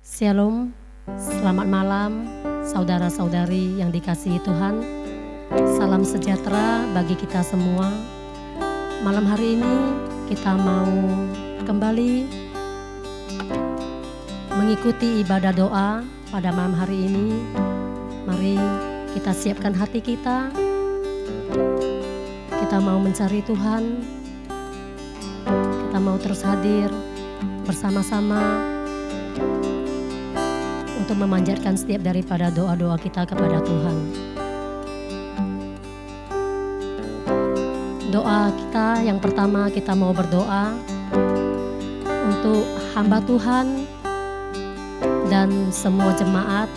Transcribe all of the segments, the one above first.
Shalom, selamat malam saudara-saudari yang dikasihi Tuhan. Salam sejahtera bagi kita semua. Malam hari ini kita mau kembali mengikuti ibadah doa pada malam hari ini. Mari kita siapkan hati kita. Kita mau mencari Tuhan. Kita mau terus hadir bersama-sama untuk memanjatkan setiap daripada doa-doa kita kepada Tuhan. Doa kita yang pertama, kita mau berdoa untuk hamba Tuhan dan semua jemaat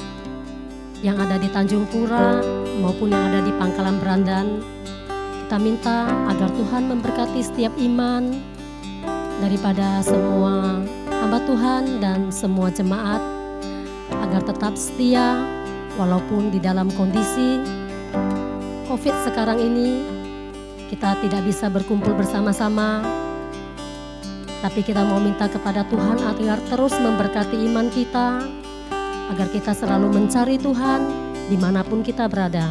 yang ada di Tanjung Pura maupun yang ada di Pangkalan Berandan. Kita minta agar Tuhan memberkati setiap iman daripada semua hamba Tuhan dan semua jemaat, agar tetap setia walaupun di dalam kondisi COVID sekarang ini kita tidak bisa berkumpul bersama-sama. Tapi kita mau minta kepada Tuhan agar terus memberkati iman kita, agar kita selalu mencari Tuhan dimanapun kita berada.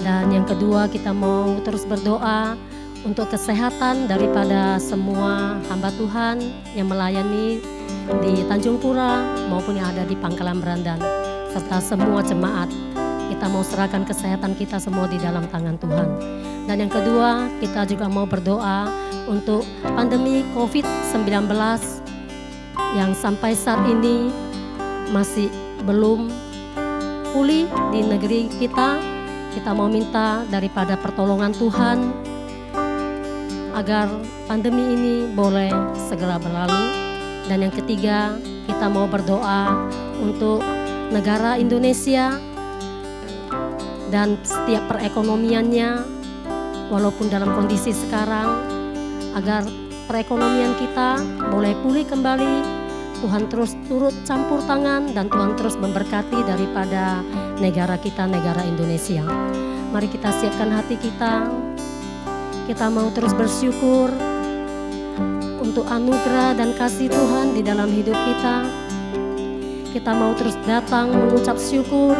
Dan yang kedua, kita mau terus berdoa untuk kesehatan daripada semua hamba Tuhan yang melayani di Tanjung Pura maupun yang ada di Pangkalan Berandan, serta semua jemaat. Kita mau serahkan kesehatan kita semua di dalam tangan Tuhan. Dan yang kedua, kita juga mau berdoa untuk pandemi COVID-19 yang sampai saat ini masih belum pulih di negeri kita. Kita mau minta daripada pertolongan Tuhan agar pandemi ini boleh segera berlalu. Dan yang ketiga, kita mau berdoa untuk negara Indonesia dan setiap perekonomiannya, walaupun dalam kondisi sekarang, agar perekonomian kita boleh pulih kembali. Tuhan terus turut campur tangan dan Tuhan terus memberkati daripada negara kita, negara Indonesia. Mari kita siapkan hati kita. Kita mau terus bersyukur untuk anugerah dan kasih Tuhan di dalam hidup kita. Kita mau terus datang mengucap syukur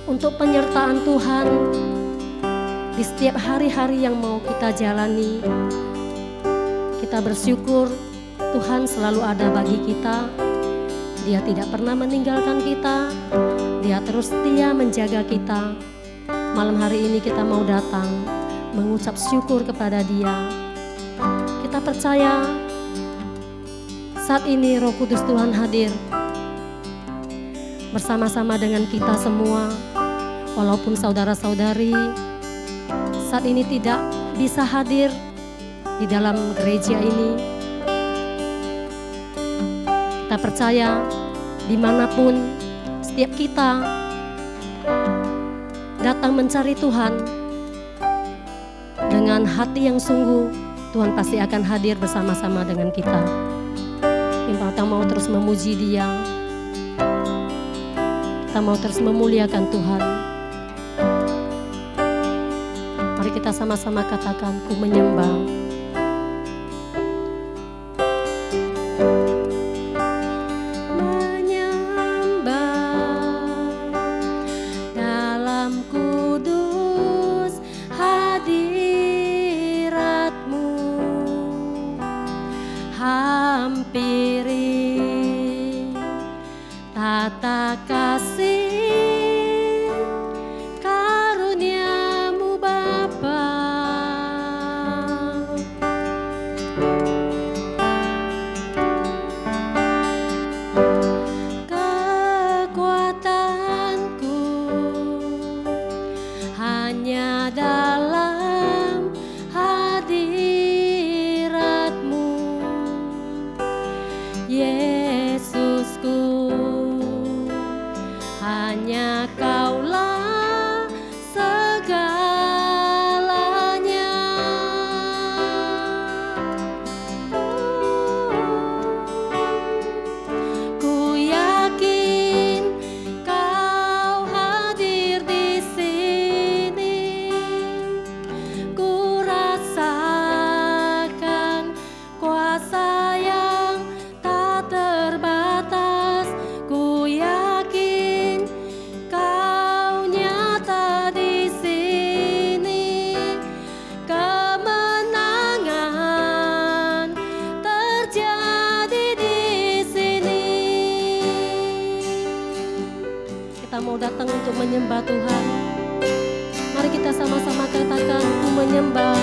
untuk penyertaan Tuhan di setiap hari-hari yang mau kita jalani. Kita bersyukur Tuhan selalu ada bagi kita. Dia tidak pernah meninggalkan kita. Dia terus setia menjaga kita. Malam hari ini kita mau datang mengucap syukur kepada Dia. Kita percaya saat ini Roh Kudus Tuhan hadir bersama-sama dengan kita semua. Walaupun saudara-saudari saat ini tidak bisa hadir di dalam gereja ini, kita percaya dimanapun setiap kita datang mencari Tuhan dengan hati yang sungguh, Tuhan pasti akan hadir bersama-sama dengan kita. Kita mau terus memuji Dia. Kita mau terus memuliakan Tuhan. Mari kita sama-sama katakan, ku menyembah. Kuasa yang tak terbatas. datang untuk menyembah Tuhan. Mari kita sama-sama katakan, ku menyembah.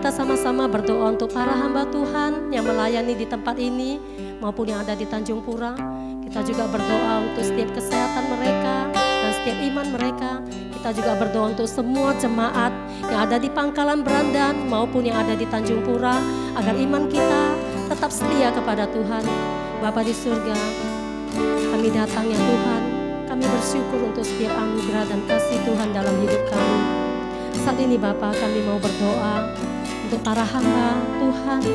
kita sama-sama berdoa untuk para hamba Tuhan yang melayani di tempat ini maupun yang ada di Tanjung Pura. Kita juga berdoa untuk setiap kesehatan mereka dan setiap iman mereka. Kita juga berdoa untuk semua jemaat yang ada di Pangkalan Berandan maupun yang ada di Tanjung Pura, agar iman kita tetap setia kepada Tuhan. Bapa di surga, kami datang ya Tuhan, kami bersyukur untuk setiap anugerah dan kasih Tuhan dalam hidup kami. Saat ini Bapa, kami mau berdoa untuk para hamba Tuhan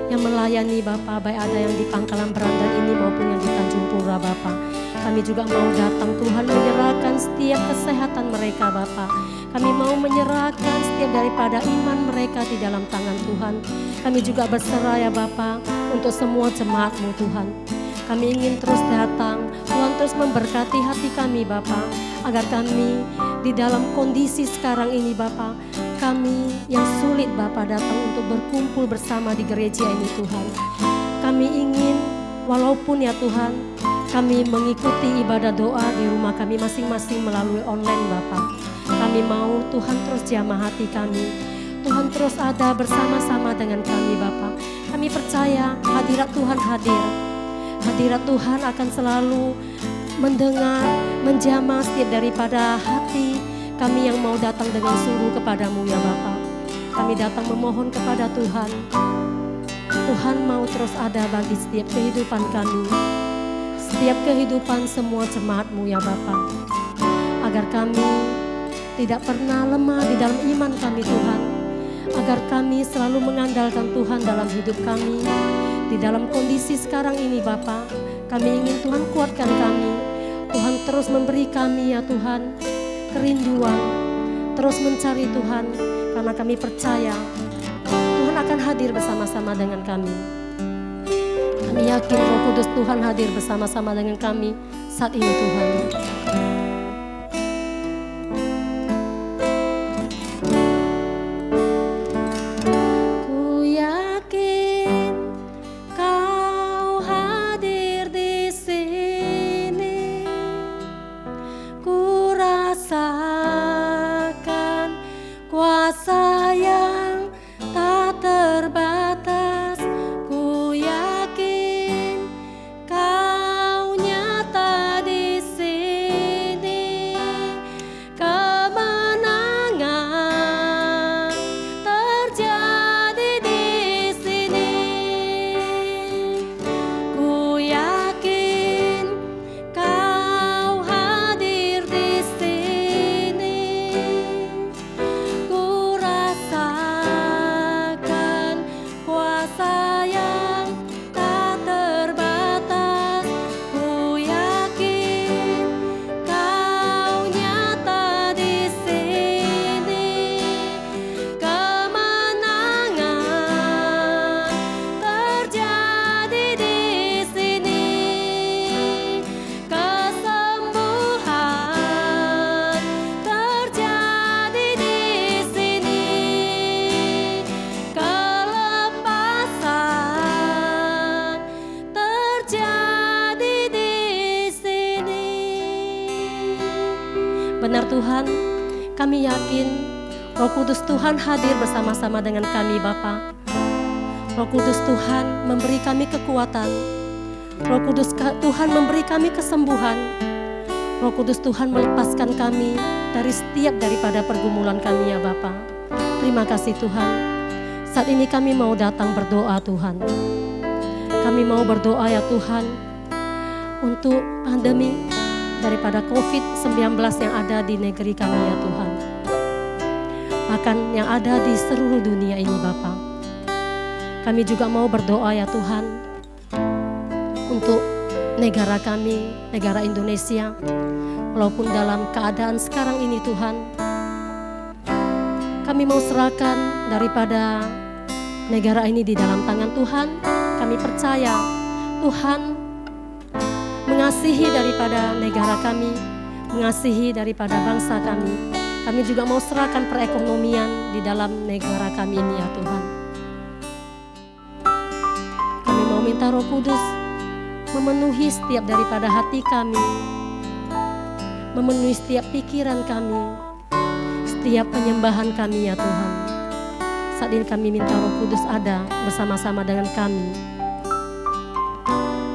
yang melayani Bapa, baik ada yang di Pangkalan Berandan ini maupun yang di Tanjung Pura Bapa. Kami juga mau datang Tuhan menyerahkan setiap kesehatan mereka Bapa. Kami mau menyerahkan setiap setiap daripada iman mereka di dalam tangan Tuhan. Kami juga berserah ya Bapa untuk semua jemaat-Mu Tuhan. Kami ingin terus datang, Tuhan terus memberkati hati kami Bapa, agar kami di dalam kondisi sekarang ini Bapa, kami yang sulit Bapa datang untuk berkumpul bersama di gereja ini Tuhan. Kami ingin walaupun ya Tuhan, kami mengikuti ibadah doa di rumah kami masing-masing melalui online Bapa. Kami mau Tuhan terus jamah hati kami. Tuhan terus ada bersama-sama dengan kami Bapa. Kami percaya hadirat Tuhan hadir. Hadirat Tuhan akan selalu mendengar, menjamah setiap daripada hati kami yang mau datang dengan sungguh kepadamu ya Bapa. Kami datang memohon kepada Tuhan. Tuhan mau terus ada bagi setiap kehidupan kami, setiap kehidupan semua jemaat-Mu ya Bapa, agar kami tidak pernah lemah di dalam iman kami Tuhan, agar kami selalu mengandalkan Tuhan dalam hidup kami. Di dalam kondisi sekarang ini Bapa, kami ingin Tuhan kuatkan kami. Tuhan terus memberi kami ya Tuhan kerinduan, terus mencari Tuhan, karena kami percaya Tuhan akan hadir bersama-sama dengan kami. Kami yakin Roh Kudus Tuhan hadir bersama-sama dengan kami saat ini Tuhan. Benar Tuhan, kami yakin Roh Kudus Tuhan hadir bersama-sama dengan kami Bapa. Roh Kudus Tuhan memberi kami kekuatan. Roh Kudus Tuhan memberi kami kesembuhan. Roh Kudus Tuhan melepaskan kami dari setiap daripada pergumulan kami ya Bapa. Terima kasih Tuhan. Saat ini kami mau datang berdoa Tuhan. Kami mau berdoa ya Tuhan untuk pandemi daripada COVID-19 yang ada di negeri kami ya Tuhan. Bahkan yang ada di seluruh dunia ini Bapa. Kami juga mau berdoa ya Tuhan untuk negara kami, negara Indonesia. Walaupun dalam keadaan sekarang ini Tuhan, kami mau serahkan daripada negara ini di dalam tangan Tuhan. Kami percaya Tuhan mengasihi daripada negara kami, mengasihi daripada bangsa kami. Kami juga mau serahkan perekonomian di dalam negara kami ini ya Tuhan. Kami mau minta Roh Kudus memenuhi setiap daripada hati kami, memenuhi setiap pikiran kami, setiap penyembahan kami ya Tuhan. Saat ini kami minta Roh Kudus ada bersama-sama dengan kami.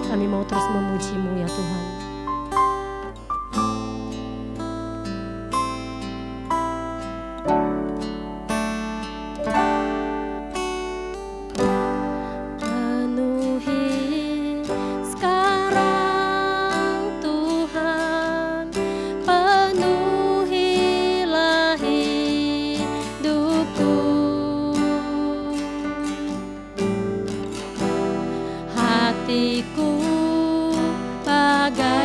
Kami mau terus memuji-Mu ya Tuhan. Penuhi sekarang Tuhan, penuhilah hidupku. Hatiku bagai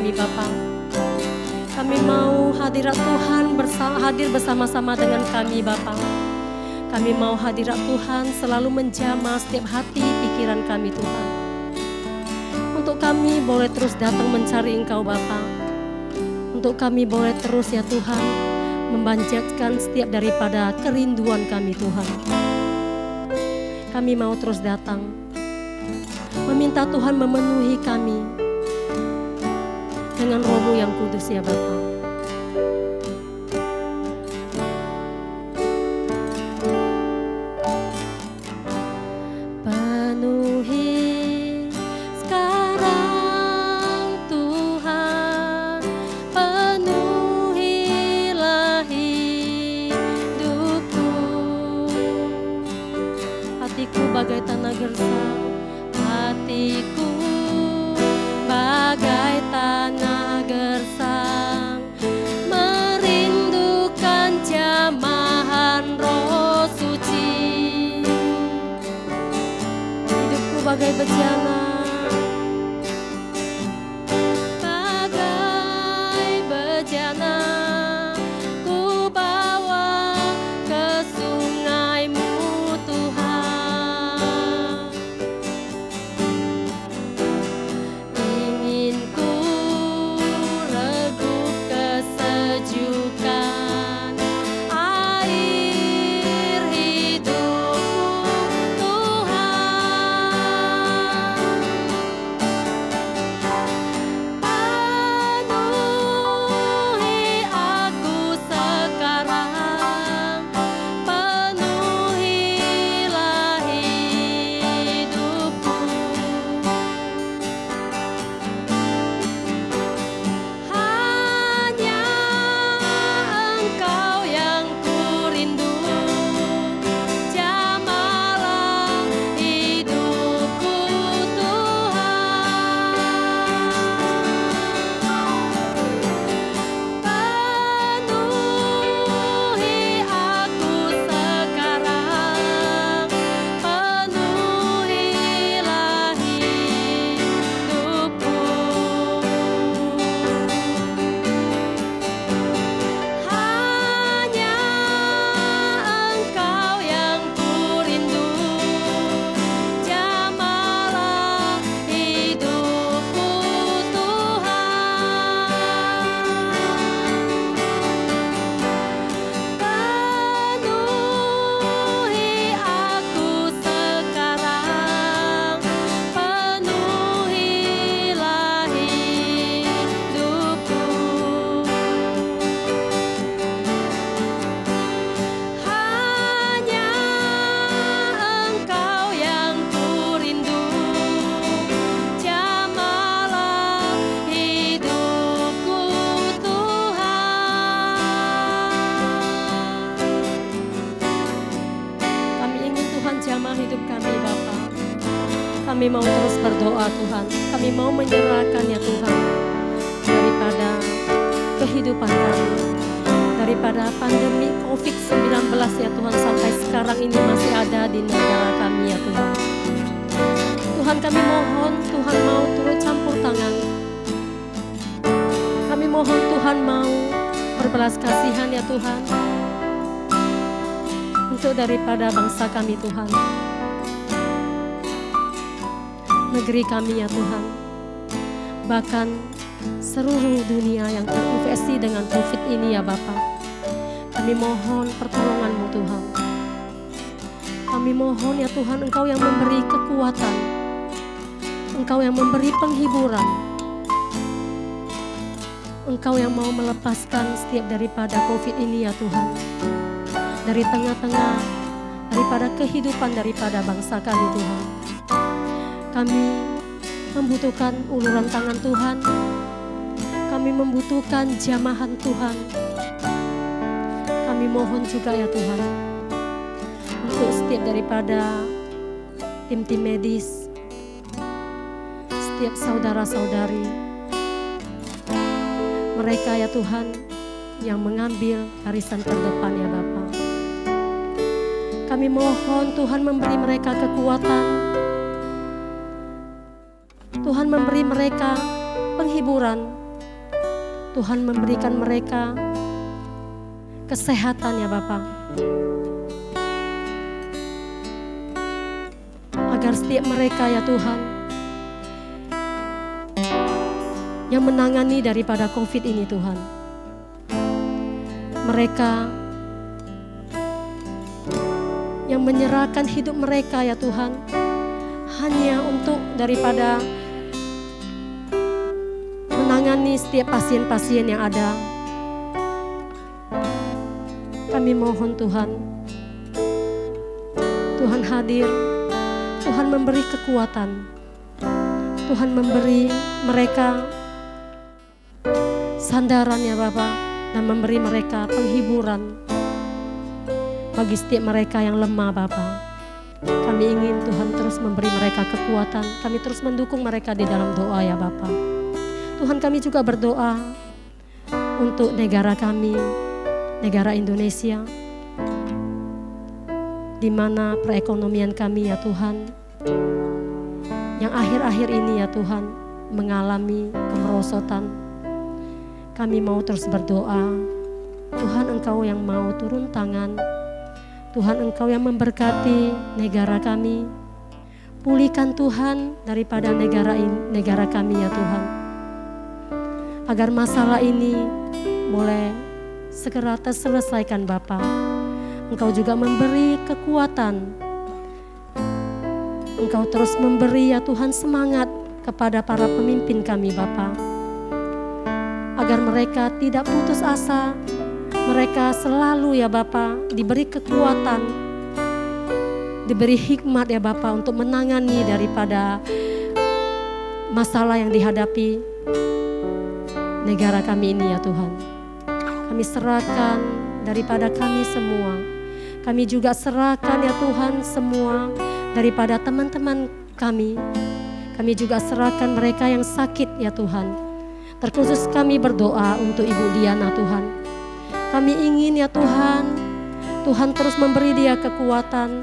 kami Bapa. Kami mau hadirat Tuhan hadir bersama-sama dengan kami Bapa. Kami mau hadirat Tuhan selalu menjamah setiap hati pikiran kami Tuhan. Untuk kami boleh terus datang mencari Engkau Bapa. Untuk kami boleh terus ya Tuhan memanjatkan setiap daripada kerinduan kami Tuhan. Kami mau terus datang meminta Tuhan memenuhi kami dengan Roh-Mu yang kudus ya Bapa. Bagai tanah gersang, hatiku bagai tanah gersang, merindukan jamahan Roh Suci. Hidupku bagai bejana, bagai bejana, ku bawa ke sungai-Mu kami mau terus berdoa Tuhan. Kami mau menyerahkan ya Tuhan daripada kehidupan kami, daripada pandemi COVID-19 ya Tuhan sampai sekarang ini masih ada di negara kami ya Tuhan. Tuhan kami mohon Tuhan mau turut campur tangan. Kami mohon Tuhan mau berbelas kasihan ya Tuhan untuk daripada bangsa kami Tuhan. Negeri kami ya Tuhan, bahkan seluruh dunia yang terinfeksi dengan COVID ini ya Bapa. Kami mohon pertolongan-Mu Tuhan. Kami mohon ya Tuhan Engkau yang memberi kekuatan, Engkau yang memberi penghiburan, Engkau yang mau melepaskan setiap daripada COVID ini ya Tuhan. Dari tengah-tengah daripada kehidupan daripada bangsa kami Tuhan. Kami membutuhkan uluran tangan Tuhan. Kami membutuhkan jamahan Tuhan. Kami mohon juga ya Tuhan untuk setiap daripada tim-tim medis, setiap saudara-saudari, mereka ya Tuhan yang mengambil barisan terdepan ya Bapa. Kami mohon Tuhan memberi mereka kekuatan, Tuhan memberi mereka penghiburan, Tuhan memberikan mereka kesehatan ya Bapa. Agar setiap mereka ya Tuhan yang menangani daripada COVID ini Tuhan, mereka yang menyerahkan hidup mereka ya Tuhan hanya untuk daripada menangani setiap pasien-pasien yang ada. Kami mohon Tuhan, Tuhan hadir, Tuhan memberi kekuatan, Tuhan memberi mereka sandaran ya Bapa, dan memberi mereka penghiburan bagi setiap mereka yang lemah Bapa. Kami ingin Tuhan terus memberi mereka kekuatan, kami terus mendukung mereka di dalam doa ya Bapa. Tuhan, kami juga berdoa untuk negara kami, negara Indonesia, di mana perekonomian kami ya Tuhan, yang akhir-akhir ini ya Tuhan mengalami kemerosotan. Kami mau terus berdoa, Tuhan Engkau yang mau turun tangan, Tuhan Engkau yang memberkati negara kami. Pulihkan Tuhan daripada negara kami ya Tuhan, agar masalah ini boleh segera terselesaikan Bapa. Engkau juga memberi kekuatan, Engkau terus memberi ya Tuhan semangat kepada para pemimpin kami Bapa, agar mereka tidak putus asa, mereka selalu ya Bapa diberi kekuatan, diberi hikmat ya Bapa untuk menangani daripada masalah yang dihadapi negara kami ini ya Tuhan. Kami serahkan daripada kami semua, kami juga serahkan ya Tuhan semua daripada teman-teman kami. Kami juga serahkan mereka yang sakit ya Tuhan. Terkhusus kami berdoa untuk Ibu Diana Tuhan. Kami ingin ya Tuhan, Tuhan terus memberi dia kekuatan.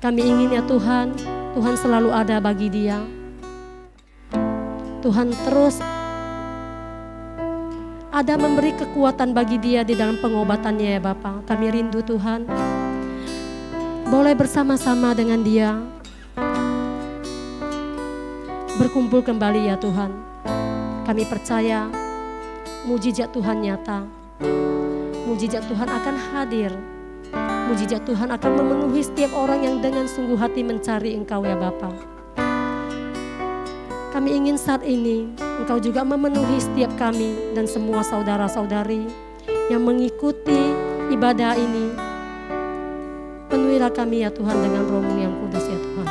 Kami ingin ya Tuhan, Tuhan selalu ada bagi dia. Tuhan terus ada memberi kekuatan bagi dia di dalam pengobatannya ya Bapa. Kami rindu Tuhan, boleh bersama-sama dengan dia berkumpul kembali ya Tuhan. Kami percaya mujizat Tuhan nyata, mujizat Tuhan akan hadir, mujizat Tuhan akan memenuhi setiap orang yang dengan sungguh hati mencari Engkau ya Bapa. Kami ingin saat ini Engkau juga memenuhi setiap kami dan semua saudara-saudari yang mengikuti ibadah ini. Penuhilah kami ya Tuhan dengan Roh-Mu yang kudus ya Tuhan.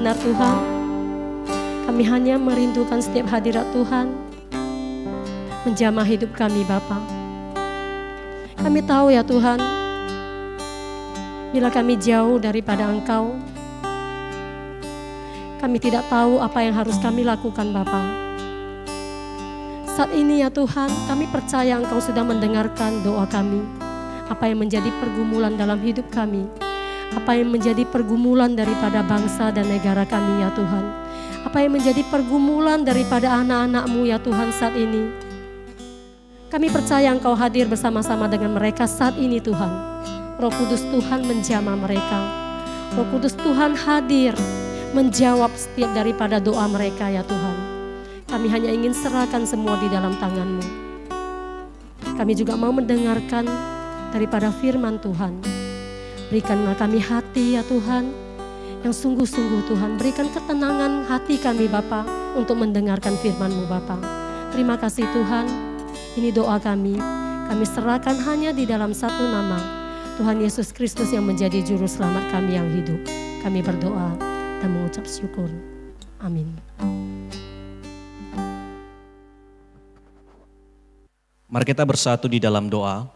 benar Tuhan, kami hanya merindukan setiap hadirat Tuhan menjamah hidup kami Bapa. Kami tahu ya Tuhan, bila kami jauh daripada Engkau, kami tidak tahu apa yang harus kami lakukan Bapa. Saat ini ya Tuhan, kami percaya Engkau sudah mendengarkan doa kami. Apa yang menjadi pergumulan dalam hidup kami, apa yang menjadi pergumulan daripada bangsa dan negara kami ya Tuhan, apa yang menjadi pergumulan daripada anak-anak-Mu ya Tuhan saat ini. Kami percaya Engkau hadir bersama-sama dengan mereka saat ini Tuhan. Roh Kudus Tuhan menjamah mereka. Roh Kudus Tuhan hadir menjawab setiap daripada doa mereka ya Tuhan. Kami hanya ingin serahkan semua di dalam tangan-Mu. Kami juga mau mendengarkan daripada firman Tuhan. Berikanlah kami hati ya Tuhan, yang sungguh-sungguh Tuhan. Berikan ketenangan hati kami Bapa untuk mendengarkan firman-Mu Bapa. Terima kasih Tuhan. Ini doa kami serahkan hanya di dalam satu nama, Tuhan Yesus Kristus yang menjadi juru selamat kami yang hidup. Kami berdoa dan mengucap syukur. Amin. Mari kita bersatu di dalam doa.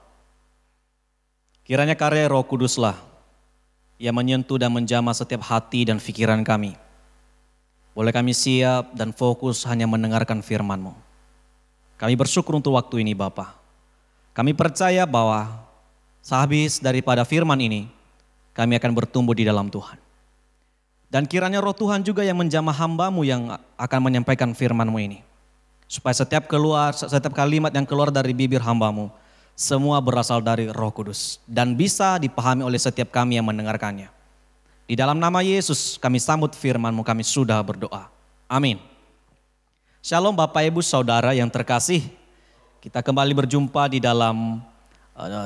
Kiranya karya Roh Kuduslah yang menyentuh dan menjamah setiap hati dan pikiran kami. Boleh kami siap dan fokus hanya mendengarkan firman-Mu. Kami bersyukur untuk waktu ini Bapa. Kami percaya bahwa sehabis daripada firman ini, kami akan bertumbuh di dalam Tuhan. Dan kiranya Roh Tuhan juga yang menjamah hamba-Mu yang akan menyampaikan firman-Mu ini. Supaya setiap kalimat yang keluar dari bibir hamba-Mu, semua berasal dari Roh Kudus. Dan bisa dipahami oleh setiap kami yang mendengarkannya. Di dalam nama Yesus kami sambut firman-Mu, kami sudah berdoa. Amin. Shalom Bapak Ibu Saudara yang terkasih. Kita kembali berjumpa di dalam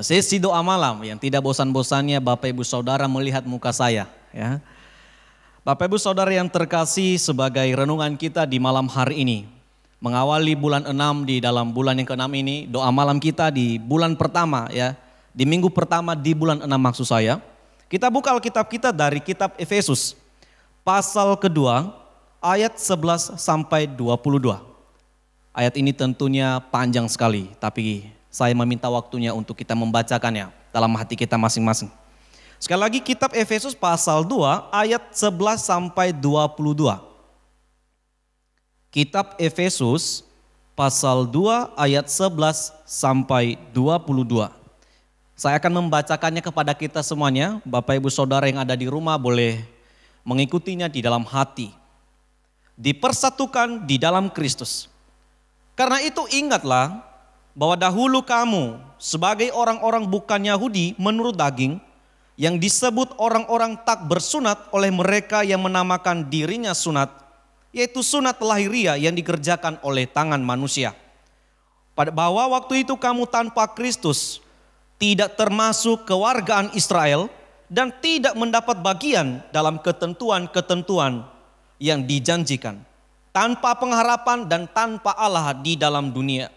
sesi doa malam yang tidak bosan-bosannya Bapak Ibu Saudara melihat muka saya. Ya. Bapak Ibu Saudara yang terkasih, sebagai renungan kita di malam hari ini, mengawali bulan 6 di dalam bulan yang ke-6 ini, doa malam kita di bulan pertama ya, di minggu pertama di bulan 6 maksud saya. Kita buka Alkitab kita dari kitab Efesus pasal kedua ayat 11 sampai 22. Ayat ini tentunya panjang sekali, tapi saya meminta waktunya untuk kita membacakannya dalam hati kita masing-masing. Sekali lagi kitab Efesus pasal 2 ayat 11 sampai 22. Kitab Efesus pasal 2 ayat 11 sampai 22. Saya akan membacakannya kepada kita semuanya. Bapak Ibu Saudara yang ada di rumah boleh mengikutinya di dalam hati. Dipersatukan di dalam Kristus. Karena itu ingatlah bahwa dahulu kamu sebagai orang-orang bukan Yahudi menurut daging, yang disebut orang-orang tak bersunat oleh mereka yang menamakan dirinya sunat, yaitu sunat lahiriah yang dikerjakan oleh tangan manusia. Bahwa waktu itu kamu tanpa Kristus tidak termasuk kewargaan Israel dan tidak mendapat bagian dalam ketentuan-ketentuan yang dijanjikan, tanpa pengharapan dan tanpa Allah di dalam dunia.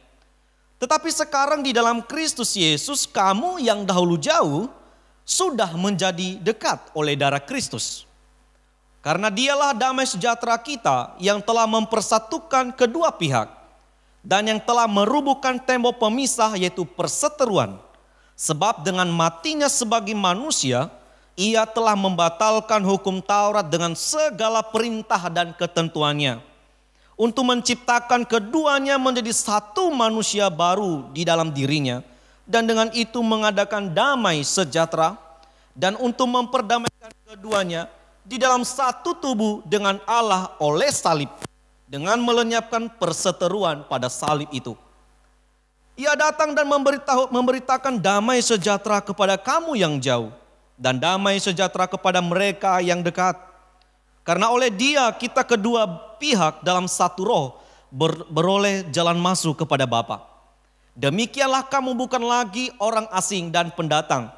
Tetapi sekarang di dalam Kristus Yesus, kamu yang dahulu jauh sudah menjadi dekat oleh darah Kristus. Karena dialah damai sejahtera kita yang telah mempersatukan kedua pihak dan yang telah merubuhkan tembok pemisah, yaitu perseteruan. Sebab dengan matinya sebagai manusia, ia telah membatalkan hukum Taurat dengan segala perintah dan ketentuannya, untuk menciptakan keduanya menjadi satu manusia baru di dalam dirinya, dan dengan itu mengadakan damai sejahtera, dan untuk memperdamaikan keduanya di dalam satu tubuh dengan Allah oleh salib, dengan melenyapkan perseteruan pada salib itu. Ia datang dan memberitakan damai sejahtera kepada kamu yang jauh, dan damai sejahtera kepada mereka yang dekat. Karena oleh Dia kita kedua pihak dalam satu roh beroleh jalan masuk kepada Bapa. Demikianlah kamu bukan lagi orang asing dan pendatang,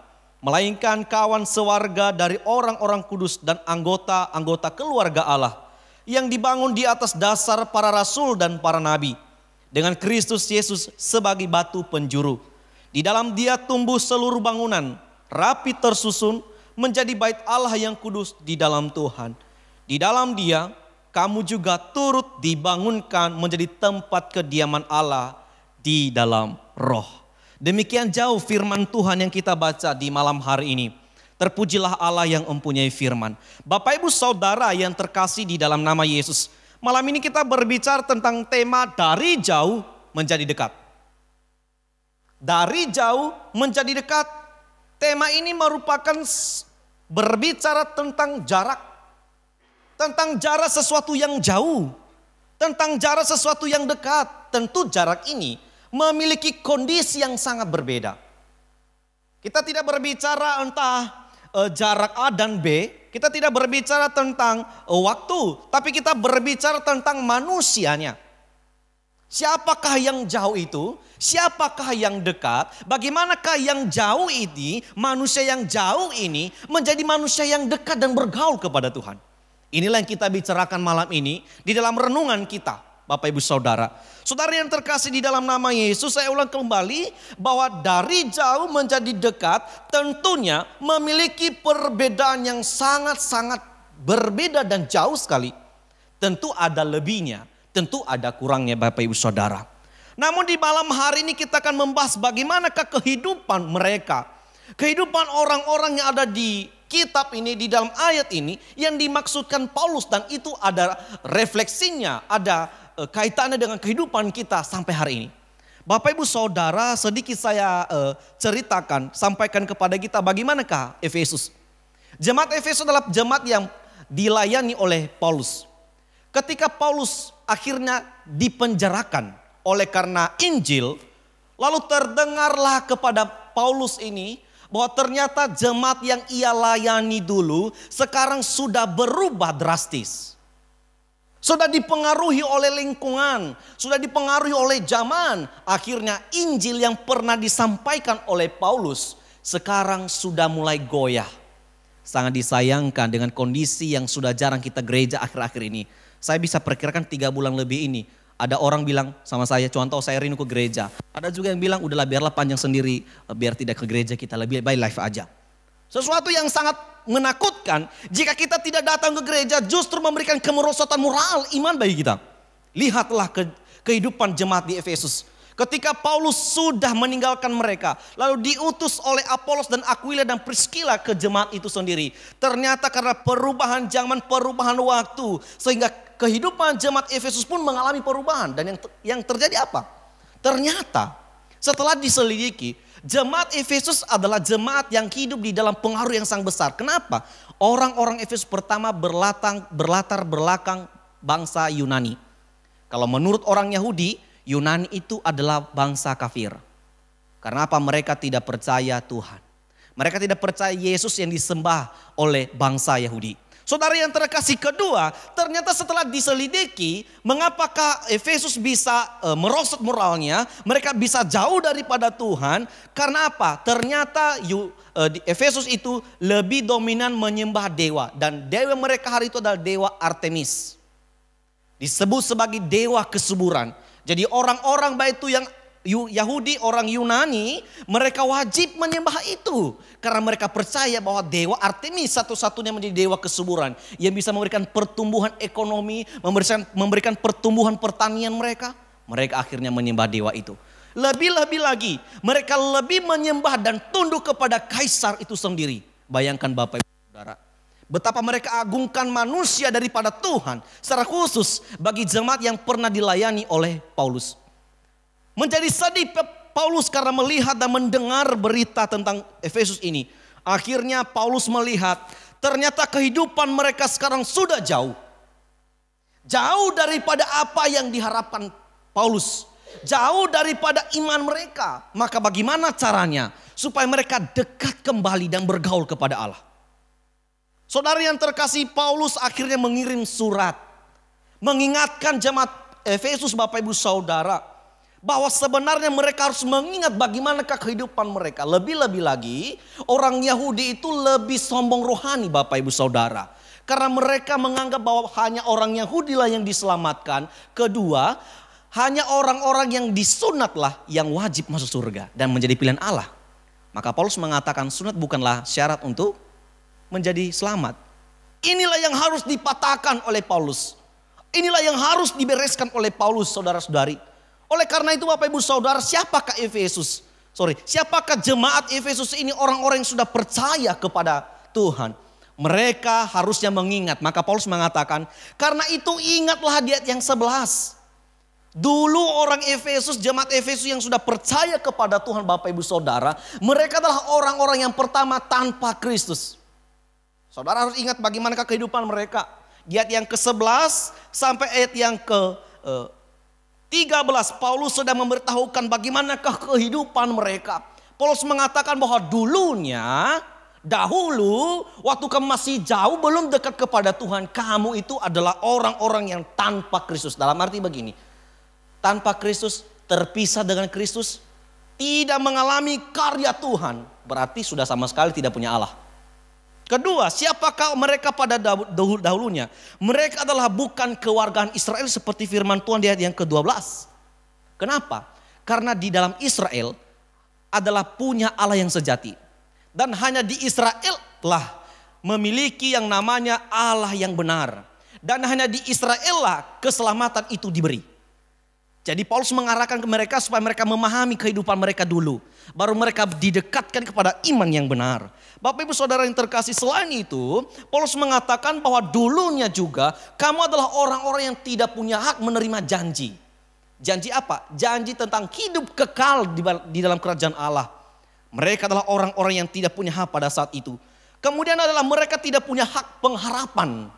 melainkan kawan sewarga dari orang-orang kudus dan anggota-anggota keluarga Allah, yang dibangun di atas dasar para rasul dan para nabi, dengan Kristus Yesus sebagai batu penjuru. Di dalam Dia tumbuh seluruh bangunan, rapi tersusun, menjadi bait Allah yang kudus di dalam Tuhan. Di dalam Dia kamu juga turut dibangunkan menjadi tempat kediaman Allah di dalam roh. Demikian jauh firman Tuhan yang kita baca di malam hari ini. Terpujilah Allah yang mempunyai firman. Bapak Ibu Saudara yang terkasih di dalam nama Yesus. Malam ini kita berbicara tentang tema dari jauh menjadi dekat. Dari jauh menjadi dekat. Tema ini merupakan berbicara tentang jarak. Tentang jarak sesuatu yang jauh. Tentang jarak sesuatu yang dekat. Tentu jarak ini memiliki kondisi yang sangat berbeda. Kita tidak berbicara entah jarak A dan B. Kita tidak berbicara tentang waktu. Tapi kita berbicara tentang manusianya. Siapakah yang jauh itu? Siapakah yang dekat? Bagaimanakah yang jauh ini, manusia yang jauh ini menjadi manusia yang dekat dan bergaul kepada Tuhan. Inilah yang kita bicarakan malam ini di dalam renungan kita. Bapak Ibu Saudara. Saudara yang terkasih di dalam nama Yesus, saya ulang kembali bahwa dari jauh menjadi dekat tentunya memiliki perbedaan yang sangat-sangat berbeda dan jauh sekali. Tentu ada lebihnya, tentu ada kurangnya Bapak Ibu Saudara. Namun di malam hari ini kita akan membahas bagaimanakah kehidupan mereka. Kehidupan orang-orang yang ada di kitab ini, di dalam ayat ini yang dimaksudkan Paulus, dan itu ada refleksinya, ada kaitannya dengan kehidupan kita sampai hari ini. Bapak Ibu Saudara, sedikit saya ceritakan, sampaikan kepada kita bagaimanakah Efesus. Jemaat Efesus adalah jemaat yang dilayani oleh Paulus. Ketika Paulus akhirnya dipenjarakan oleh karena Injil, lalu terdengarlah kepada Paulus ini bahwa ternyata jemaat yang ia layani dulu sekarang sudah berubah drastis. Sudah dipengaruhi oleh lingkungan, sudah dipengaruhi oleh zaman. Akhirnya Injil yang pernah disampaikan oleh Paulus sekarang sudah mulai goyah. Sangat disayangkan dengan kondisi yang sudah jarang kita gereja akhir-akhir ini. Saya bisa perkirakan 3 bulan lebih ini. Ada orang bilang sama saya, contoh saya rindu ke gereja. Ada juga yang bilang udahlah biarlah panjang sendiri, biar tidak ke gereja, kita lebih baik live aja. Sesuatu yang sangat menakutkan jika kita tidak datang ke gereja justru memberikan kemerosotan moral iman bagi kita. Lihatlah kehidupan jemaat di Efesus. Ketika Paulus sudah meninggalkan mereka, lalu diutus oleh Apolos dan Aquila dan Priscilla ke jemaat itu sendiri. Ternyata karena perubahan zaman, perubahan waktu, sehingga kehidupan jemaat Efesus pun mengalami perubahan. Dan yang terjadi apa? Ternyata setelah diselidiki, jemaat Efesus adalah jemaat yang hidup di dalam pengaruh yang sangat besar. Kenapa? Orang-orang Efesus pertama berlatar belakang bangsa Yunani. Kalau menurut orang Yahudi, Yunani itu adalah bangsa kafir. Karena apa? Mereka tidak percaya Tuhan. Mereka tidak percaya Yesus yang disembah oleh bangsa Yahudi. Saudara yang terkasih, kedua, ternyata setelah diselidiki, mengapakah Efesus bisa merosot moralnya, mereka bisa jauh daripada Tuhan. Karena apa? Ternyata di Efesus itu lebih dominan menyembah dewa. Dan dewa mereka hari itu adalah dewa Artemis. Disebut sebagai dewa kesuburan. Jadi orang-orang baik itu yang Yahudi, orang Yunani, mereka wajib menyembah itu. Karena mereka percaya bahwa dewa Artemis satu-satunya menjadi dewa kesuburan. Yang bisa memberikan pertumbuhan ekonomi, memberikan pertumbuhan pertanian mereka. Mereka akhirnya menyembah dewa itu. Lebih-lebih lagi, mereka lebih menyembah dan tunduk kepada kaisar itu sendiri. Bayangkan Bapak Ibu Saudara. Betapa mereka agungkan manusia daripada Tuhan. Secara khusus bagi jemaat yang pernah dilayani oleh Paulus. Menjadi sedih Paulus karena melihat dan mendengar berita tentang Efesus ini. Akhirnya Paulus melihat ternyata kehidupan mereka sekarang sudah jauh. Jauh daripada apa yang diharapkan Paulus. Jauh daripada iman mereka. Maka bagaimana caranya supaya mereka dekat kembali dan bergaul kepada Allah. Saudara yang terkasih, Paulus akhirnya mengirim surat. Mengingatkan jemaat Efesus Bapak Ibu Saudara. Bahwa sebenarnya mereka harus mengingat bagaimanakah kehidupan mereka. Lebih-lebih lagi orang Yahudi itu lebih sombong rohani Bapak Ibu Saudara. Karena mereka menganggap bahwa hanya orang Yahudi lah yang diselamatkan. Kedua, hanya orang-orang yang disunatlah yang wajib masuk surga dan menjadi pilihan Allah. Maka Paulus mengatakan sunat bukanlah syarat untuk menjadi selamat. Inilah yang harus dipatahkan oleh Paulus. Inilah yang harus dibereskan oleh Paulus, saudara-saudari. Oleh karena itu Bapak Ibu Saudara, siapakah Efesus? Siapakah jemaat Efesus ini? Orang-orang yang sudah percaya kepada Tuhan. Mereka harusnya mengingat. Maka Paulus mengatakan, karena itu ingatlah di ayat yang 11. Dulu orang Efesus, jemaat Efesus yang sudah percaya kepada Tuhan Bapak Ibu Saudara, mereka adalah orang-orang yang pertama tanpa Kristus. Saudara harus ingat bagaimanakah kehidupan mereka. Di ayat yang ke-11 sampai ayat yang ke-13, Paulus sudah memberitahukan bagaimanakah kehidupan mereka. Paulus mengatakan bahwa dahulu waktu kamu masih jauh belum dekat kepada Tuhan, kamu itu adalah orang-orang yang tanpa Kristus. Dalam arti begini, tanpa Kristus, terpisah dengan Kristus, tidak mengalami karya Tuhan, berarti sudah sama sekali tidak punya Allah. Kedua, siapakah mereka pada dahulunya? Mereka adalah bukan kewargaan Israel seperti firman Tuhan di ayat yang ke-12. Kenapa? Karena di dalam Israel adalah punya Allah yang sejati. Dan hanya di Israel lah memiliki yang namanya Allah yang benar. Dan hanya di Israel lah keselamatan itu diberi. Jadi Paulus mengarahkan ke mereka supaya mereka memahami kehidupan mereka dulu. Baru mereka didekatkan kepada iman yang benar. Bapak Ibu Saudara yang terkasih, selain itu Paulus mengatakan bahwa dulunya juga kamu adalah orang-orang yang tidak punya hak menerima janji. Janji apa? Janji tentang hidup kekal di dalam kerajaan Allah. Mereka adalah orang-orang yang tidak punya hak pada saat itu. Kemudian adalah mereka tidak punya hak pengharapan.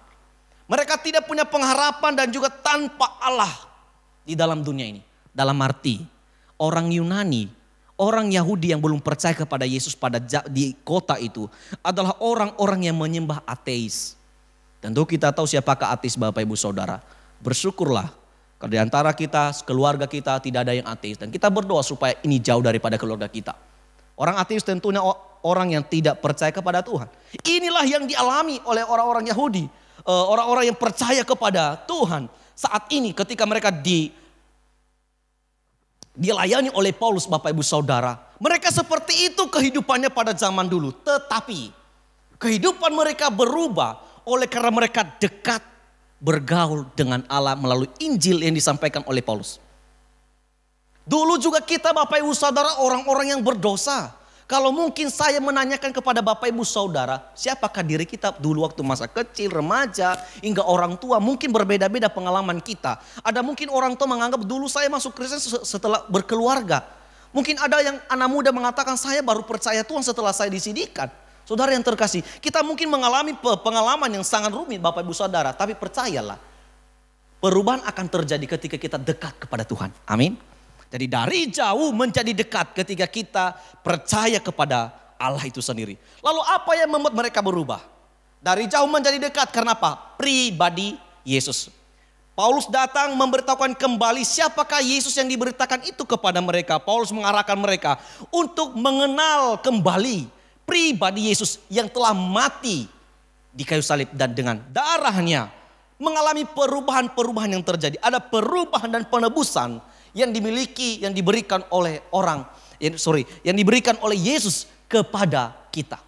Mereka tidak punya pengharapan dan juga tanpa Allah di dalam dunia ini. Dalam arti orang Yunani, orang Yahudi yang belum percaya kepada Yesus di kota itu adalah orang-orang yang menyembah ateis. Tentu kita tahu siapakah ateis Bapak Ibu Saudara. Bersyukurlah kalau di antara kita, keluarga kita tidak ada yang ateis. Dan kita berdoa supaya ini jauh daripada keluarga kita. Orang ateis tentunya orang yang tidak percaya kepada Tuhan. Inilah yang dialami oleh orang-orang Yahudi. Orang-orang yang percaya kepada Tuhan. Saat ini ketika mereka dilayani oleh Paulus Bapak Ibu Saudara. Mereka seperti itu kehidupannya pada zaman dulu. Tetapi kehidupan mereka berubah oleh karena mereka dekat bergaul dengan Allah melalui Injil yang disampaikan oleh Paulus. Dulu juga kita Bapak Ibu Saudara orang-orang yang berdosa. Kalau mungkin saya menanyakan kepada Bapak Ibu Saudara, siapakah diri kita dulu waktu masa kecil, remaja, hingga orang tua, mungkin berbeda-beda pengalaman kita. Ada mungkin orang tua menganggap dulu saya masuk Kristen setelah berkeluarga. Mungkin ada yang anak muda mengatakan saya baru percaya Tuhan setelah saya disidikan. Saudara yang terkasih, kita mungkin mengalami pengalaman yang sangat rumit Bapak Ibu Saudara. Tapi percayalah, perubahan akan terjadi ketika kita dekat kepada Tuhan. Amin. Jadi dari jauh menjadi dekat ketika kita percaya kepada Allah itu sendiri. Lalu apa yang membuat mereka berubah? Dari jauh menjadi dekat karena apa? Pribadi Yesus. Paulus datang memberitahukan kembali siapakah Yesus yang diberitakan itu kepada mereka. Paulus mengarahkan mereka untuk mengenal kembali pribadi Yesus yang telah mati di kayu salib dan dengan darahnya mengalami perubahan-perubahan yang terjadi. Ada perubahan dan penebusan yang dimiliki, yang diberikan oleh yang diberikan oleh Yesus kepada kita.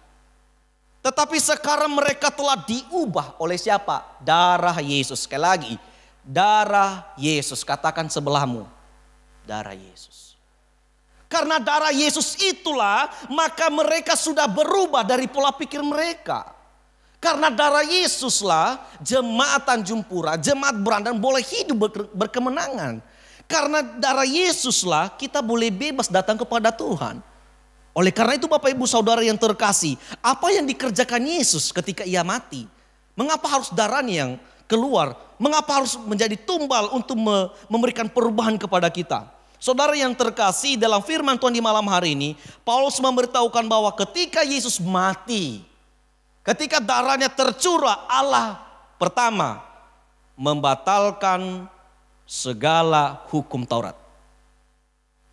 Tetapi sekarang mereka telah diubah oleh siapa? Darah Yesus. Sekali lagi, darah Yesus. Katakan sebelahmu, darah Yesus. Karena darah Yesus itulah, maka mereka sudah berubah dari pola pikir mereka. Karena darah Yesuslah, jemaat Tanjung Pura, jemaat Berandan boleh hidup berkemenangan. Karena darah Yesuslah kita boleh bebas datang kepada Tuhan. Oleh karena itu Bapak Ibu Saudara yang terkasih, apa yang dikerjakan Yesus ketika ia mati? Mengapa harus darahnya yang keluar? Mengapa harus menjadi tumbal untuk memberikan perubahan kepada kita? Saudara yang terkasih, dalam firman Tuhan di malam hari ini, Paulus memberitahukan bahwa ketika Yesus mati, ketika darahnya tercurah, Allah pertama membatalkan segala hukum Taurat.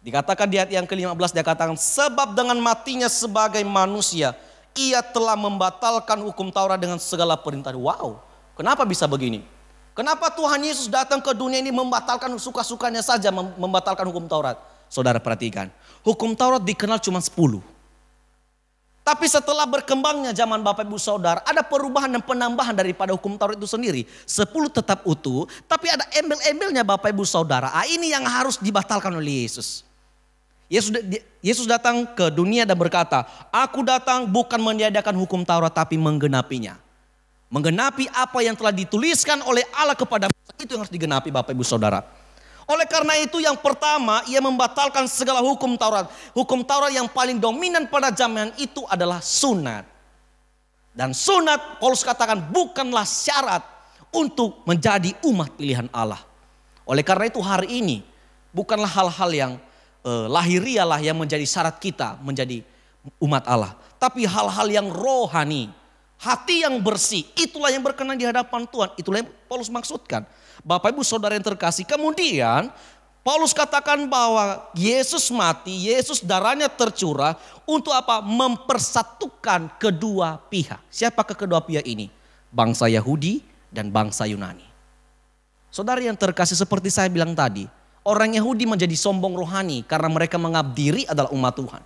Dikatakan di ayat yang ke-15, dia katakan sebab dengan matinya sebagai manusia ia telah membatalkan hukum Taurat dengan segala perintah. Wow, kenapa bisa begini? Kenapa Tuhan Yesus datang ke dunia ini membatalkan suka-sukanya saja membatalkan hukum Taurat? Saudara perhatikan, hukum Taurat dikenal cuma 10. Tapi setelah berkembangnya zaman Bapak Ibu Saudara, ada perubahan dan penambahan daripada hukum Taurat itu sendiri. 10 tetap utuh, tapi ada embel-embelnya Bapak Ibu Saudara. Ini yang harus dibatalkan oleh Yesus. Yesus datang ke dunia dan berkata, aku datang bukan meniadakan hukum Taurat tapi menggenapinya. Menggenapi apa yang telah dituliskan oleh Allah kepada Musa, itu yang harus digenapi Bapak Ibu Saudara. Oleh karena itu yang pertama, ia membatalkan segala hukum Taurat. Hukum Taurat yang paling dominan pada zaman itu adalah sunat. Dan sunat, Paulus katakan, bukanlah syarat untuk menjadi umat pilihan Allah. Oleh karena itu hari ini, bukanlah hal-hal yang lahirialah yang menjadi syarat kita menjadi umat Allah. Tapi hal-hal yang rohani, hati yang bersih, itulah yang berkenan di hadapan Tuhan. Itulah yang Paulus maksudkan. Bapak Ibu Saudara yang terkasih, kemudian Paulus katakan bahwa Yesus mati, Yesus darahnya tercurah untuk apa? Mempersatukan kedua pihak. Siapakah kedua pihak ini? Bangsa Yahudi dan bangsa Yunani. Saudara yang terkasih, seperti saya bilang tadi, orang Yahudi menjadi sombong rohani karena mereka menganggap diri adalah umat Tuhan.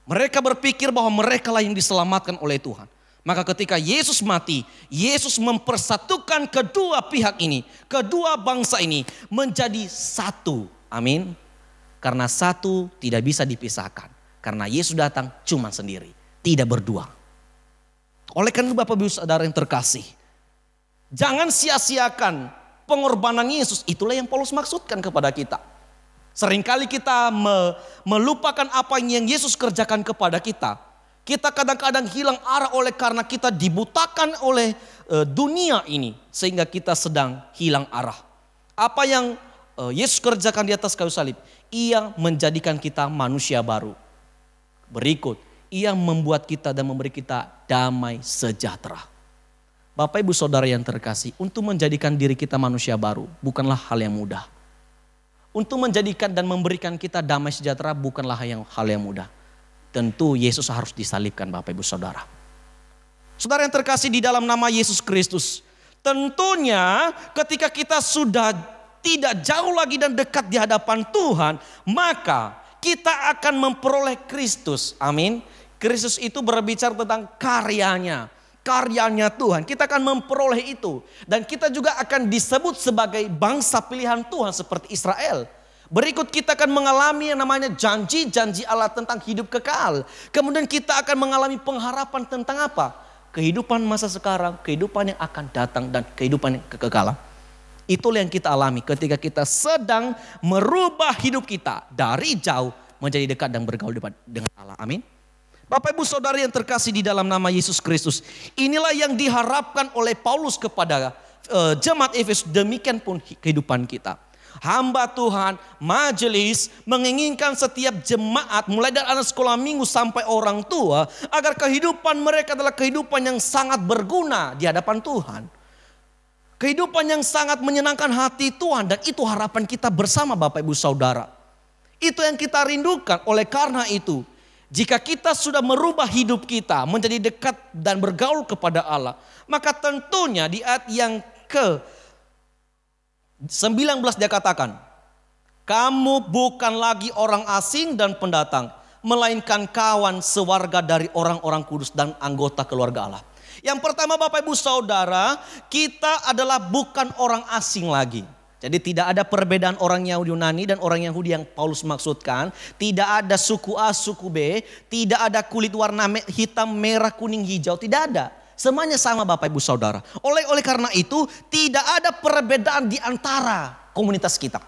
Mereka berpikir bahwa mereka lah yang diselamatkan oleh Tuhan. Maka ketika Yesus mati, Yesus mempersatukan kedua pihak ini, kedua bangsa ini menjadi satu. Amin. Karena satu tidak bisa dipisahkan. Karena Yesus datang cuma sendiri, tidak berdua. Oleh karena itu Bapak Ibu Saudara yang terkasih, jangan sia-siakan pengorbanan Yesus. Itulah yang Paulus maksudkan kepada kita. Seringkali kita melupakan apa yang Yesus kerjakan kepada kita. Kita kadang-kadang hilang arah oleh karena kita dibutakan oleh dunia ini. Sehingga kita sedang hilang arah. Apa yang Yesus kerjakan di atas kayu salib? Ia menjadikan kita manusia baru. Berikut, ia membuat kita dan memberi kita damai sejahtera. Bapak Ibu Saudara yang terkasih, untuk menjadikan diri kita manusia baru bukanlah hal yang mudah. Untuk menjadikan dan memberikan kita damai sejahtera bukanlah hal yang mudah. Tentu Yesus harus disalibkan Bapak Ibu Saudara. Saudara yang terkasih di dalam nama Yesus Kristus. Tentunya ketika kita sudah tidak jauh lagi dan dekat di hadapan Tuhan, maka kita akan memperoleh Kristus. Amin. Kristus itu berbicara tentang karyanya Tuhan. Kita akan memperoleh itu. Dan kita juga akan disebut sebagai bangsa pilihan Tuhan seperti Israel. Berikut kita akan mengalami yang namanya janji-janji Allah tentang hidup kekal. Kemudian kita akan mengalami pengharapan tentang apa? Kehidupan masa sekarang, kehidupan yang akan datang dan kehidupan yang kekekalan. Itulah yang kita alami ketika kita sedang merubah hidup kita dari jauh menjadi dekat dan bergaul dengan Allah. Amin. Bapak Ibu Saudara yang terkasih di dalam nama Yesus Kristus. Inilah yang diharapkan oleh Paulus kepada jemaat Efesus. Demikian pun kehidupan kita. Hamba Tuhan, majelis menginginkan setiap jemaat mulai dari anak sekolah minggu sampai orang tua agar kehidupan mereka adalah kehidupan yang sangat berguna di hadapan Tuhan. Kehidupan yang sangat menyenangkan hati Tuhan, dan itu harapan kita bersama Bapak Ibu Saudara. Itu yang kita rindukan. Oleh karena itu, jika kita sudah merubah hidup kita menjadi dekat dan bergaul kepada Allah, maka tentunya di ayat yang ke-19 dia katakan, kamu bukan lagi orang asing dan pendatang, melainkan kawan sewarga dari orang-orang kudus dan anggota keluarga Allah. Yang pertama Bapak Ibu Saudara, kita adalah bukan orang asing lagi. Jadi tidak ada perbedaan orang Yahudi Yunani dan orang Yahudi yang Paulus maksudkan. Tidak ada suku A, suku B. Tidak ada kulit warna hitam, merah, kuning, hijau. Tidak ada. Semuanya sama Bapak Ibu Saudara. Oleh karena itu tidak ada perbedaan di antara komunitas kita.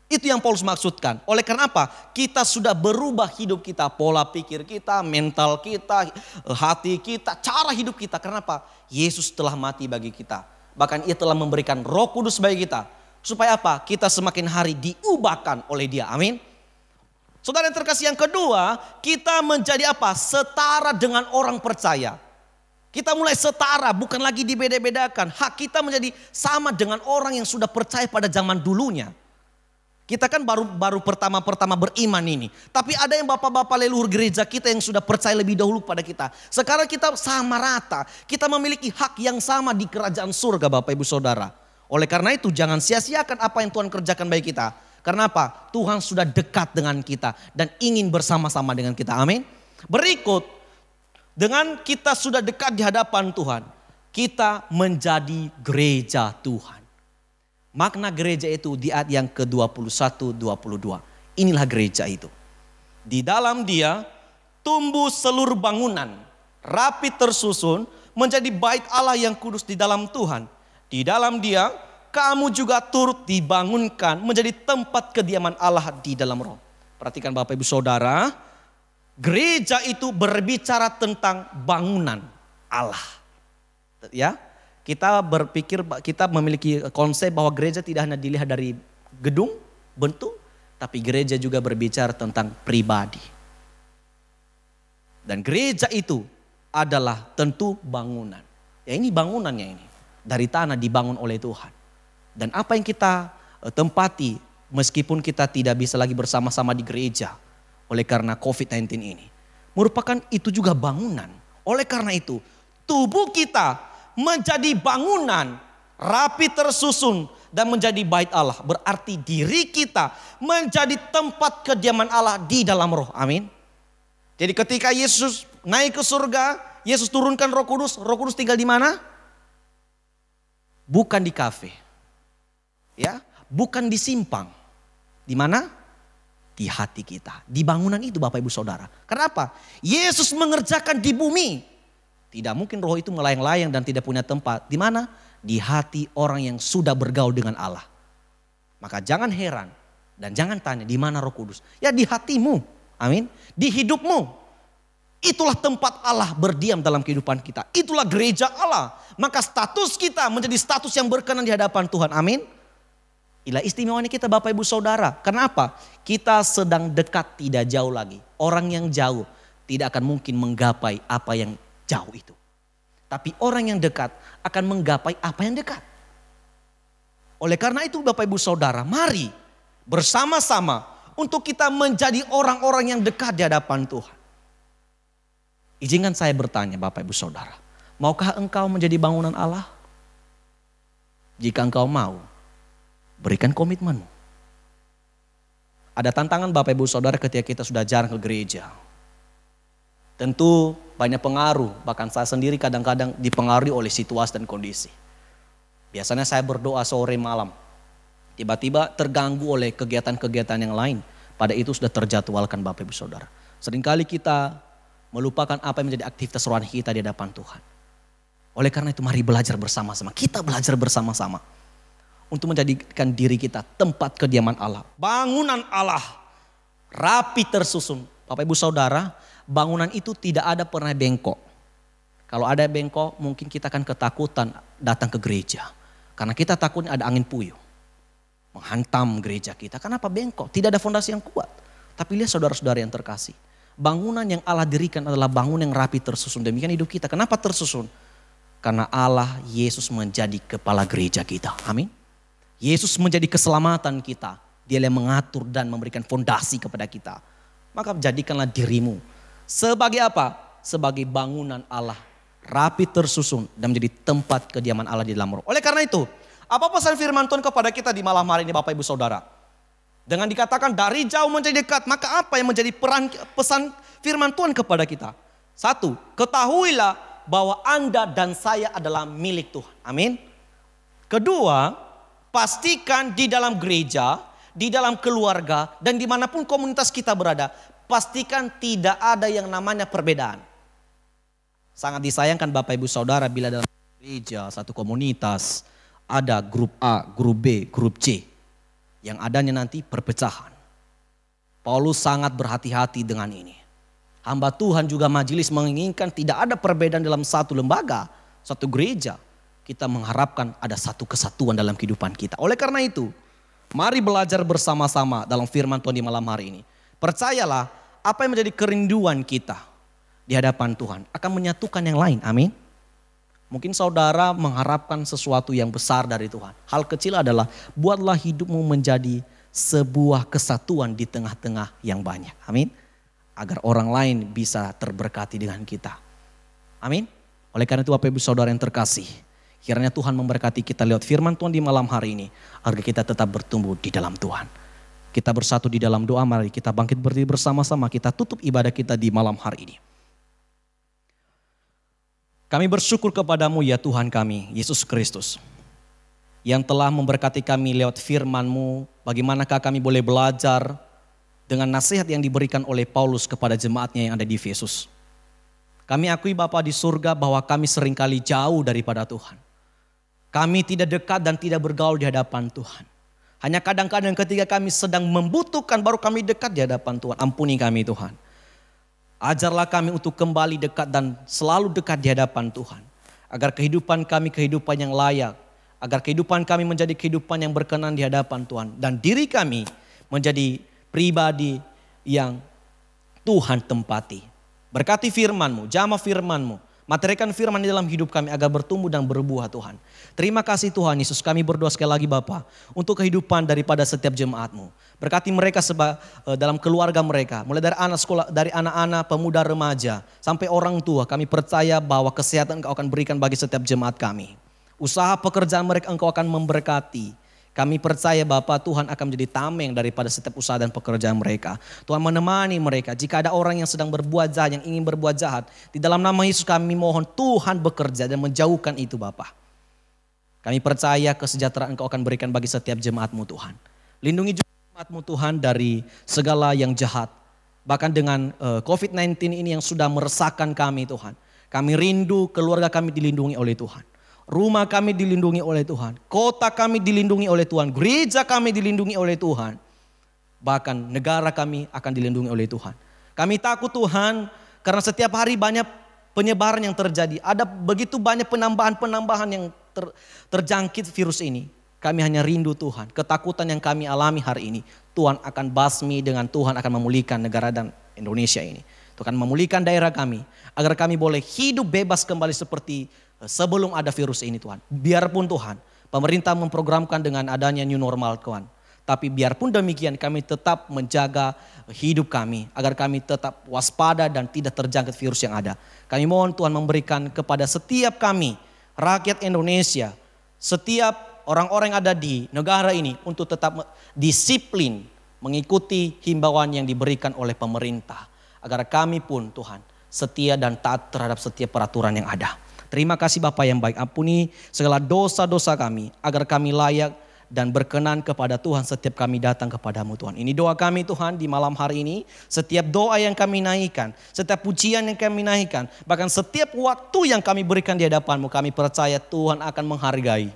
Itu yang Paulus maksudkan. Oleh karena apa? Kita sudah berubah hidup kita, pola pikir kita, mental kita, hati kita, cara hidup kita. Karena apa? Yesus telah mati bagi kita. Bahkan ia telah memberikan Roh Kudus bagi kita. Supaya apa? Kita semakin hari diubahkan oleh dia. Amin. Saudara yang terkasih, yang kedua, kita menjadi apa? Setara dengan orang percaya. Kita mulai setara, bukan lagi dibeda-bedakan. Hak kita menjadi sama dengan orang yang sudah percaya pada zaman dulunya. Kita kan baru pertama-pertama beriman ini. Tapi ada yang bapak-bapak leluhur gereja kita yang sudah percaya lebih dahulu pada kita. Sekarang kita sama rata. Kita memiliki hak yang sama di kerajaan surga Bapak Ibu Saudara. Oleh karena itu jangan sia-siakan apa yang Tuhan kerjakan bagi kita. Karena apa? Tuhan sudah dekat dengan kita dan ingin bersama-sama dengan kita. Amin. Berikut, dengan kita sudah dekat di hadapan Tuhan, kita menjadi gereja Tuhan. Makna gereja itu di ayat yang ke-21-22. Inilah gereja itu. Di dalam dia tumbuh seluruh bangunan, rapi tersusun menjadi bait Allah yang kudus di dalam Tuhan. Di dalam dia kamu juga turut dibangunkan menjadi tempat kediaman Allah di dalam roh. Perhatikan Bapak Ibu Saudara, gereja itu berbicara tentang bangunan Allah. Ya, kita berpikir, kita memiliki konsep bahwa gereja tidak hanya dilihat dari gedung, bentuk, tapi gereja juga berbicara tentang pribadi. Dan gereja itu adalah tentu bangunan. Ya, ini bangunannya ini. Dari tanah dibangun oleh Tuhan. Dan apa yang kita tempati meskipun kita tidak bisa lagi bersama-sama di gereja oleh karena COVID-19 ini, merupakan itu juga bangunan. Oleh karena itu, tubuh kita menjadi bangunan, rapi tersusun dan menjadi bait Allah. Berarti diri kita menjadi tempat kediaman Allah di dalam roh. Amin. Jadi ketika Yesus naik ke surga, Yesus turunkan Roh Kudus tinggal di mana? Bukan di kafe. Ya, bukan di simpang. Di mana? Di hati kita. Di bangunan itu Bapak Ibu Saudara. Kenapa? Yesus mengerjakan di bumi. Tidak mungkin roh itu melayang-layang dan tidak punya tempat. Di mana? Di hati orang yang sudah bergaul dengan Allah. Maka jangan heran dan jangan tanya di mana Roh Kudus. Ya di hatimu. Amin. Di hidupmu. Itulah tempat Allah berdiam dalam kehidupan kita. Itulah gereja Allah. Maka status kita menjadi status yang berkenan di hadapan Tuhan. Amin. Inilah istimewanya kita Bapak Ibu Saudara. Kenapa? Kita sedang dekat, tidak jauh lagi. Orang yang jauh tidak akan mungkin menggapai apa yang jauh itu. Tapi orang yang dekat akan menggapai apa yang dekat. Oleh karena itu Bapak Ibu Saudara, mari bersama-sama untuk kita menjadi orang-orang yang dekat di hadapan Tuhan. Izinkan saya bertanya Bapak Ibu Saudara, maukah engkau menjadi bangunan Allah? Jika engkau mau, berikan komitmenmu. Ada tantangan Bapak Ibu Saudara ketika kita sudah jarang ke gereja. Tentu banyak pengaruh, bahkan saya sendiri kadang-kadang dipengaruhi oleh situasi dan kondisi. Biasanya saya berdoa sore malam, tiba-tiba terganggu oleh kegiatan-kegiatan yang lain. Pada itu sudah terjadwalkan Bapak Ibu Saudara. Seringkali kita melupakan apa yang menjadi aktivitas rohani kita di hadapan Tuhan. Oleh karena itu mari belajar bersama-sama. Kita belajar bersama-sama. Untuk menjadikan diri kita tempat kediaman Allah. Bangunan Allah. Rapi tersusun. Bapak Ibu Saudara, bangunan itu tidak ada pernah bengkok. Kalau ada bengkok mungkin kita akan ketakutan datang ke gereja. Karena kita takutnya ada angin puyuh. Menghantam gereja kita. Kenapa bengkok? Tidak ada fondasi yang kuat. Tapi lihat saudara-saudara yang terkasih. Bangunan yang Allah dirikan adalah bangunan yang rapi tersusun. Demikian hidup kita. Kenapa tersusun? Karena Allah, Yesus menjadi kepala gereja kita. Amin. Yesus menjadi keselamatan kita. Dia yang mengatur dan memberikan fondasi kepada kita. Maka jadikanlah dirimu sebagai apa? Sebagai bangunan Allah. Rapi tersusun dan menjadi tempat kediaman Allah di dalam roh. Oleh karena itu, apa pesan firman Tuhan kepada kita di malam hari ini Bapak Ibu Saudara? Dengan dikatakan dari jauh menjadi dekat, maka apa yang menjadi pesan firman Tuhan kepada kita? Satu, ketahuilah bahwa Anda dan saya adalah milik Tuhan. Amin. Kedua, pastikan di dalam gereja, di dalam keluarga, dan dimanapun komunitas kita berada, pastikan tidak ada yang namanya perbedaan. Sangat disayangkan Bapak Ibu Saudara bila dalam gereja, satu komunitas, ada grup A, grup B, grup C. Yang adanya nanti perpecahan. Paulus sangat berhati-hati dengan ini. Hamba Tuhan juga majelis menginginkan tidak ada perbedaan dalam satu lembaga, satu gereja. Kita mengharapkan ada satu kesatuan dalam kehidupan kita. Oleh karena itu, mari belajar bersama-sama dalam firman Tuhan di malam hari ini. Percayalah, apa yang menjadi kerinduan kita di hadapan Tuhan akan menyatukan yang lain. Amin. Mungkin saudara mengharapkan sesuatu yang besar dari Tuhan. Hal kecil adalah buatlah hidupmu menjadi sebuah kesatuan di tengah-tengah yang banyak. Amin. Agar orang lain bisa terberkati dengan kita. Amin. Oleh karena itu Bapak Ibu Saudara yang terkasih. Kiranya Tuhan memberkati kita lewat firman Tuhan di malam hari ini. Agar kita tetap bertumbuh di dalam Tuhan. Kita bersatu di dalam doa, mari kita bangkit berdiri bersama-sama, kita tutup ibadah kita di malam hari ini. Kami bersyukur kepadamu ya Tuhan kami, Yesus Kristus, yang telah memberkati kami lewat firman-Mu, bagaimanakah kami boleh belajar dengan nasihat yang diberikan oleh Paulus kepada jemaatnya yang ada di Efesus. Kami akui Bapa di surga bahwa kami seringkali jauh daripada Tuhan. Kami tidak dekat dan tidak bergaul di hadapan Tuhan. Hanya kadang-kadang ketika kami sedang membutuhkan baru kami dekat di hadapan Tuhan. Ampuni kami Tuhan. Ajarlah kami untuk kembali dekat dan selalu dekat di hadapan Tuhan. Agar kehidupan kami kehidupan yang layak. Agar kehidupan kami menjadi kehidupan yang berkenan di hadapan Tuhan. Dan diri kami menjadi pribadi yang Tuhan tempati. Berkati firman-Mu, jamah firman-Mu. Materikan firman di dalam hidup kami agar bertumbuh dan berbuah Tuhan. Terima kasih Tuhan Yesus, kami berdoa sekali lagi Bapa untuk kehidupan daripada setiap jemaat-Mu. Berkati mereka dalam keluarga mereka, mulai dari anak sekolah, dari anak-anak, pemuda, remaja, sampai orang tua. Kami percaya bahwa kesehatan Engkau akan berikan bagi setiap jemaat kami. Usaha pekerjaan mereka Engkau akan memberkati. Kami percaya Bapa Tuhan akan menjadi tameng daripada setiap usaha dan pekerjaan mereka. Tuhan menemani mereka. Jika ada orang yang sedang berbuat jahat, yang ingin berbuat jahat, di dalam nama Yesus kami mohon Tuhan bekerja dan menjauhkan itu Bapa. Kami percaya kesejahteraan Engkau akan berikan bagi setiap jemaat-Mu Tuhan. Lindungi juga jemaat-Mu Tuhan dari segala yang jahat. Bahkan dengan COVID-19 ini yang sudah meresahkan kami Tuhan. Kami rindu keluarga kami dilindungi oleh Tuhan. Rumah kami dilindungi oleh Tuhan. Kota kami dilindungi oleh Tuhan. Gereja kami dilindungi oleh Tuhan. Bahkan negara kami akan dilindungi oleh Tuhan. Kami takut Tuhan karena setiap hari banyak penyebaran yang terjadi. Ada begitu banyak penambahan yang terjangkit virus ini. Kami hanya rindu Tuhan. Ketakutan yang kami alami hari ini. Tuhan akan basmi dengan Tuhan akan memulihkan negara dan Indonesia ini. Tuhan memulihkan daerah kami. Agar kami boleh hidup bebas kembali seperti sebelum ada virus ini Tuhan. Biarpun Tuhan, pemerintah memprogramkan dengan adanya new normal Tuhan. Tapi biarpun demikian kami tetap menjaga hidup kami. Agar kami tetap waspada dan tidak terjangkit virus yang ada. Kami mohon Tuhan memberikan kepada setiap kami, rakyat Indonesia, setiap orang-orang yang ada di negara ini untuk tetap disiplin mengikuti himbauan yang diberikan oleh pemerintah. Agar kami pun Tuhan setia dan taat terhadap setiap peraturan yang ada. Terima kasih Bapa yang baik, ampuni segala dosa-dosa kami agar kami layak dan berkenan kepada Tuhan setiap kami datang kepadamu Tuhan. Ini doa kami Tuhan di malam hari ini. Setiap doa yang kami naikkan, setiap pujian yang kami naikkan, bahkan setiap waktu yang kami berikan di hadapanmu, kami percaya Tuhan akan menghargai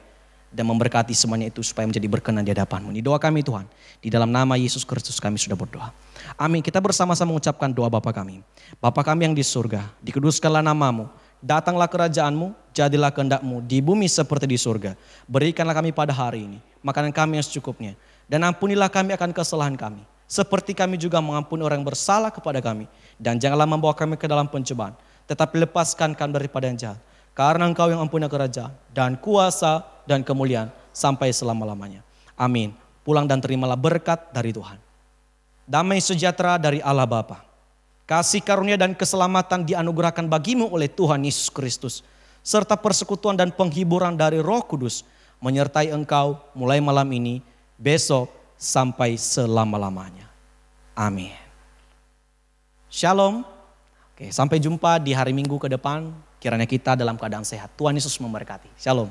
dan memberkati semuanya itu supaya menjadi berkenan di hadapanmu. Ini doa kami Tuhan. Di dalam nama Yesus Kristus kami sudah berdoa. Amin. Kita bersama-sama mengucapkan doa Bapa kami. Bapa kami yang di surga, dikuduskanlah namamu. Datanglah kerajaan-Mu, jadilah kehendak-Mu di bumi seperti di surga. Berikanlah kami pada hari ini makanan kami yang secukupnya. Dan ampunilah kami akan kesalahan kami. Seperti kami juga mengampuni orang yang bersalah kepada kami. Dan janganlah membawa kami ke dalam pencobaan. Tetapi lepaskan kami daripada yang jahat. Karena Engkau yang mempunyai kerajaan dan kuasa dan kemuliaan sampai selama-lamanya. Amin. Pulang dan terimalah berkat dari Tuhan. Damai sejahtera dari Allah Bapa. Kasih karunia dan keselamatan dianugerahkan bagimu oleh Tuhan Yesus Kristus. Serta persekutuan dan penghiburan dari Roh Kudus menyertai engkau mulai malam ini, besok sampai selama-lamanya. Amin. Shalom. Oke, sampai jumpa di hari Minggu ke depan. Kiranya kita dalam keadaan sehat. Tuhan Yesus memberkati. Shalom.